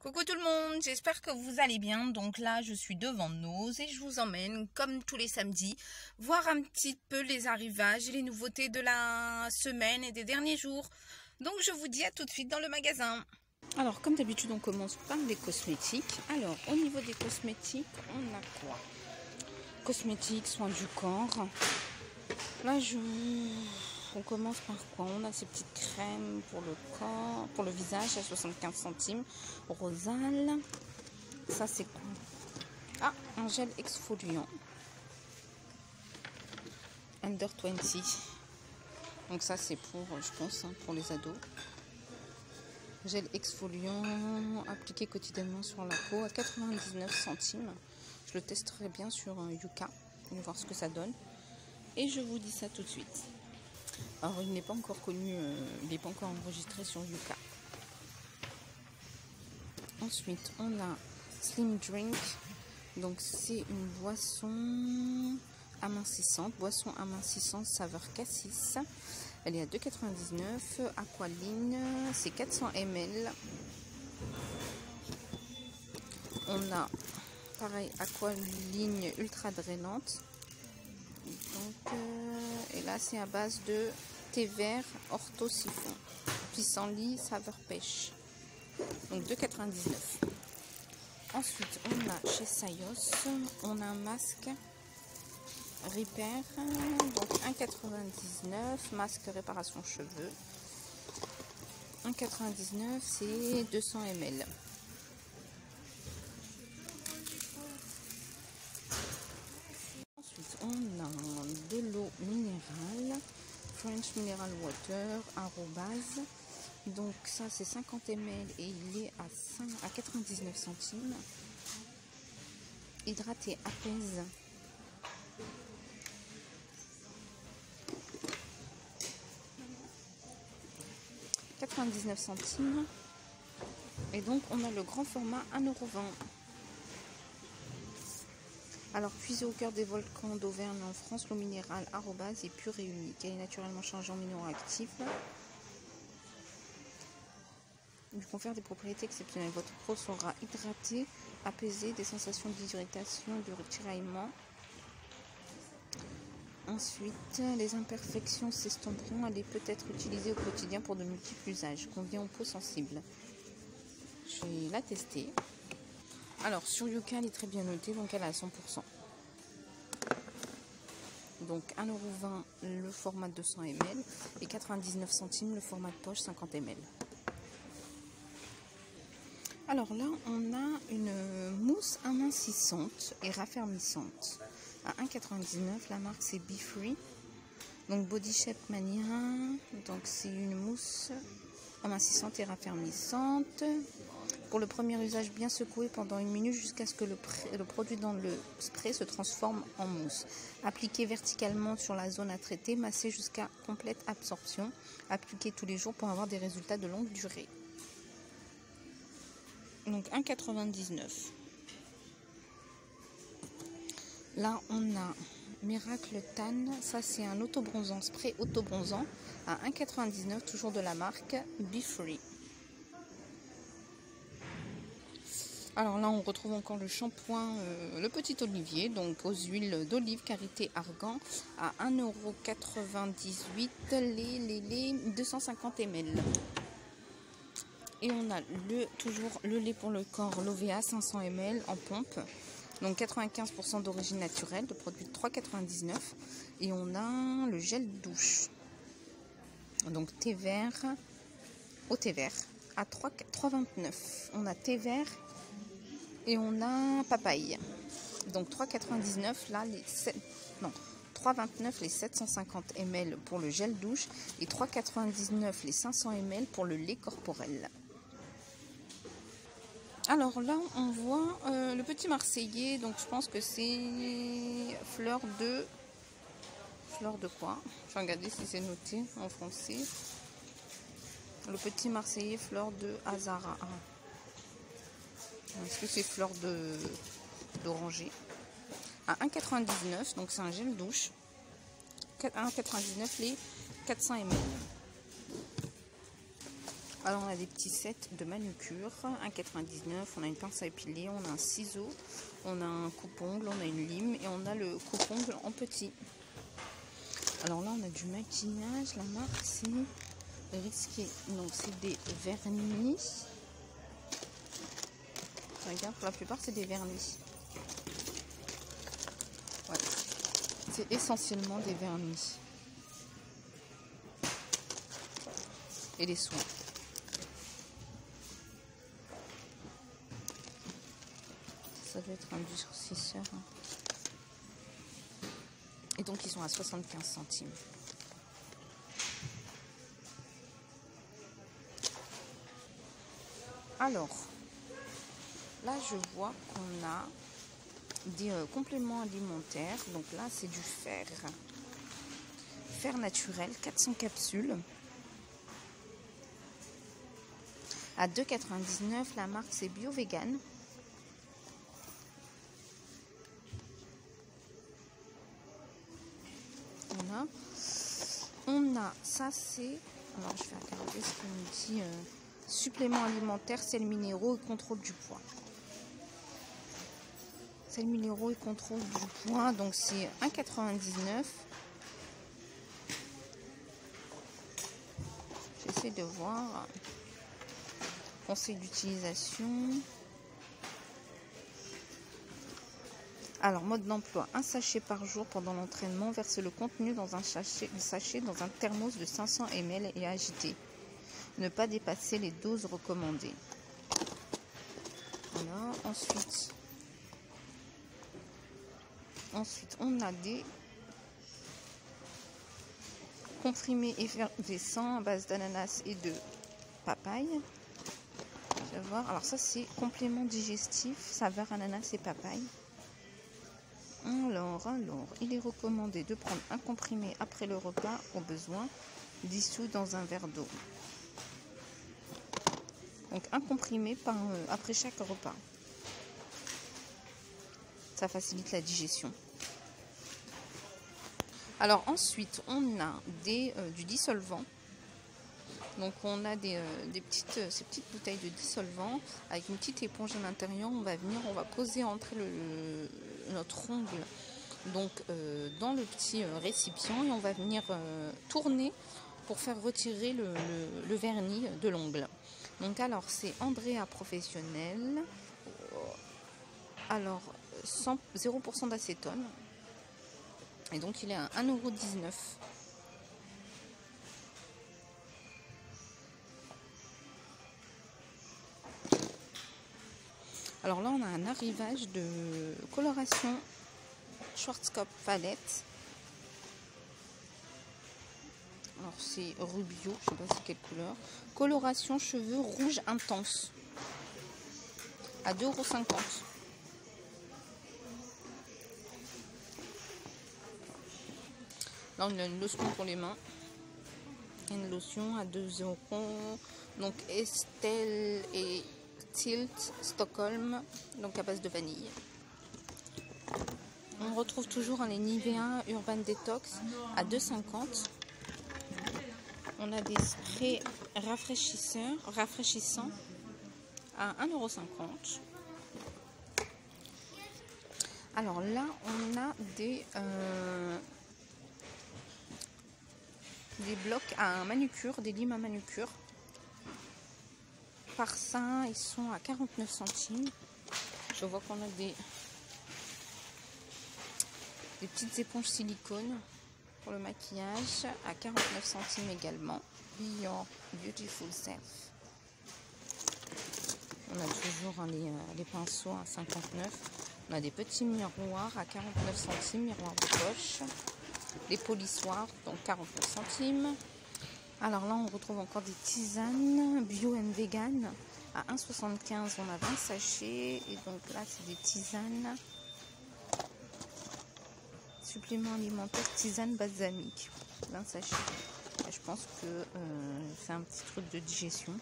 Coucou tout le monde, j'espère que vous allez bien. Donc là, je suis devant Nose et je vous emmène, comme tous les samedis, voir un petit peu les arrivages et les nouveautés de la semaine et des derniers jours. Donc je vous dis à tout de suite dans le magasin. Alors comme d'habitude, on commence par les cosmétiques. Alors au niveau des cosmétiques, on a quoi? Cosmétiques, soins du corps. Là, on commence par quoi? On a ces petites crèmes pour le corps, pour le visage à 75 centimes. Rosal. Ça, c'est quoi? Ah, un gel exfoliant. Under 20. Donc ça, c'est pour, je pense, pour les ados. Gel exfoliant appliqué quotidiennement sur la peau à 99 centimes. Je le testerai bien sur Yuka. On va voir ce que ça donne. Et je vous dis ça tout de suite. Alors, il n'est pas encore connu, il n'est pas encore enregistré sur Yuka. Ensuite, on a Slim Drink. Donc, c'est une boisson amincissante saveur cassis. Elle est à 2,99 €. Aqualine, c'est 400 ml. On a, pareil, Aqualine ultra drainante. Donc, et là, c'est à base de thé vert ortho-siphon. Pissenlit, saveur pêche. Donc, 2,99 €. Ensuite, on a chez Sayos, on a un masque Repair. Donc, 1,99 €. Masque réparation cheveux. 1,99 €, c'est 200 ml. Ensuite, on a de l'eau minérale, French Mineral Water, arrobase. Donc ça, c'est 50 ml et il est à 99 centimes. Hydraté, apaise. « 99 centimes. Et donc, on a le grand format 1,20 €. Alors, puisée au cœur des volcans d'Auvergne en France, l'eau minérale arrobase est pure et unique. Elle est naturellement chargée en minéraux actifs. Il lui confère des propriétés exceptionnelles. Votre peau sera hydratée, apaisée, des sensations d'irritation, de tiraillement. Ensuite, les imperfections s'estomperont. Elle peut être utilisée au quotidien pour de multiples usages. Convient aux peaux sensibles. Je vais la tester. Alors, sur Yuka, elle est très bien notée, donc elle est à 100%. Donc, 1,20 € le format 200 ml et 99 centimes le format de poche 50 ml. Alors là, on a une mousse amincissante et raffermissante à 1,99 €. La marque, c'est Be Free. Donc, Body Shape Mania. Donc, c'est une mousse amincissante et raffermissante. Pour le premier usage, bien secoué pendant 1 minute jusqu'à ce que le produit dans le spray se transforme en mousse. Appliqué verticalement sur la zone à traiter, massé jusqu'à complète absorption. Appliqué tous les jours pour avoir des résultats de longue durée. Donc 1,99 €. Là, on a Miracle Tan. Ça, c'est un autobronzant, spray autobronzant à 1,99 €, toujours de la marque Be Free. Alors là, on retrouve encore le shampoing, le petit olivier, donc aux huiles d'olive karité argan à 1,98 €, les 250 ml. Et on a toujours le lait pour le corps, l'OVA 500 ml en pompe, donc 95% d'origine naturelle, de produit de 3,99 €. Et on a le gel douche, donc thé vert, au thé vert à 3,29 €. On a thé vert. Et on a papaye. Donc 3,99 € là, 3,29 € les 750 ml pour le gel douche et 3,99 € les 500 ml pour le lait corporel. Alors là, on voit le petit Marseillais. Donc je pense que c'est fleur de quoi? Je vais regarder si c'est noté en français. Le petit Marseillais, fleur de Azara. Est-ce que c'est fleur d'oranger? À 1,99 €, donc c'est un gel douche. 1,99 € les 400 ml. Alors on a des petits sets de manucure, 1,99 €, on a une pince à épiler, on a un ciseau, on a un coupe-ongle, on a une lime et on a le coupe-ongle en petit. Alors là on a du maquillage, la marque c'est Risqué, donc c'est des vernis. Regarde, pour la plupart c'est des vernis. Ouais. C'est essentiellement des vernis. Et des soins. Ça doit être un durcisseur. Et donc ils sont à 75 centimes. Alors, là je vois qu'on a des compléments alimentaires. Donc là c'est du fer. Fer naturel, 400 capsules. À 2,99 €, la marque c'est Bio Vegan. Voilà. On a, ça c'est, alors je vais regarder ce qu'on me dit, supplément alimentaire, sels minéraux et contrôle du poids. Sels minéraux et contrôle du poids, donc c'est 1,99 €. J'essaie de voir. Conseil d'utilisation. Alors, mode d'emploi, un sachet par jour pendant l'entraînement. Verse le contenu dans un sachet dans un thermos de 500 ml et agiter. Ne pas dépasser les doses recommandées. Voilà. Ensuite, on a des comprimés effervescents à base d'ananas et de papaye. Je vais voir. Alors ça c'est complément digestif, saveur ananas et papaye. Alors, il est recommandé de prendre un comprimé après le repas au besoin, dissous dans un verre d'eau. Donc un comprimé après chaque repas. Ça facilite la digestion. Alors ensuite, on a du dissolvant. Donc on a ces petites bouteilles de dissolvant avec une petite éponge à l'intérieur. On va poser entre notre ongle dans le petit récipient et on va venir tourner pour faire retirer le vernis de l'ongle. Donc alors c'est Andrea Professionnel. Alors 0% d'acétone. Et donc il est à 1,19 €. Alors là, on a un arrivage de coloration Schwarzkopf palette. Alors c'est Rubio, je ne sais pas c'est quelle couleur. Coloration cheveux rouge intense. À 2,50 €. Là, on a une lotion pour les mains. Une lotion à 2 €. Donc Estelle et Tilt Stockholm, donc à base de vanille. On retrouve toujours les Nivea Urban Detox à 2,50 €. On a des sprays rafraîchissants à 1,50 €. Alors là, on a des blocs à manucure, des limes à manucure. Par ça, ils sont à 49 centimes. Je vois qu'on a des petites éponges silicone pour le maquillage à 49 centimes également. Be Your Beautiful Self. On a toujours les pinceaux à 59. On a des petits miroirs à 49 centimes, miroirs de poche. Les polissoirs, donc 49 centimes. Alors là, on retrouve encore des tisanes bio and vegan à 1,75 €. On a 20 sachets. Et donc là, c'est des tisanes. Supplément alimentaire, tisane balsamique. 20 sachets. Et je pense que c'est un petit truc de digestion.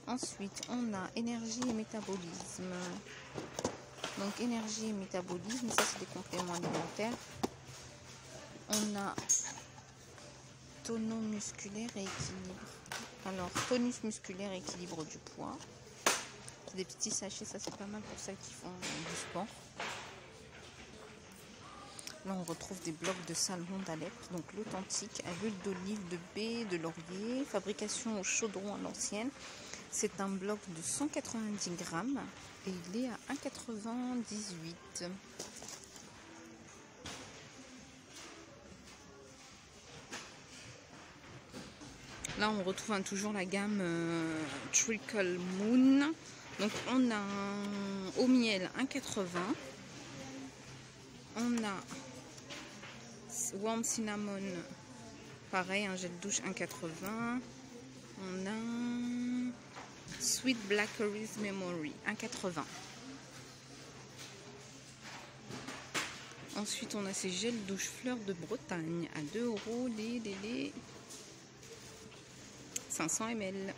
Ensuite, on a énergie et métabolisme. Donc énergie et métabolisme, ça c'est des compléments alimentaires. On a tono musculaire et équilibre. Alors, tonus musculaire, équilibre du poids. Des petits sachets, ça c'est pas mal pour celles qui font du sport. Là on retrouve des blocs de salement d'Alep, donc l'authentique à l'huile d'olive, de baie, de laurier, fabrication au chaudron à l'ancienne. C'est un bloc de 190 grammes et il est à 1,98 €. Là on retrouve toujours la gamme Trickle Moon. Donc on a au miel 1,80 €. On a Warm Cinnamon, pareil, un gel douche 1,80 €. On a Sweet Blackberries Memory 1,80 €. Ensuite on a ces gels douche fleurs de Bretagne à 2 € les 500 ml.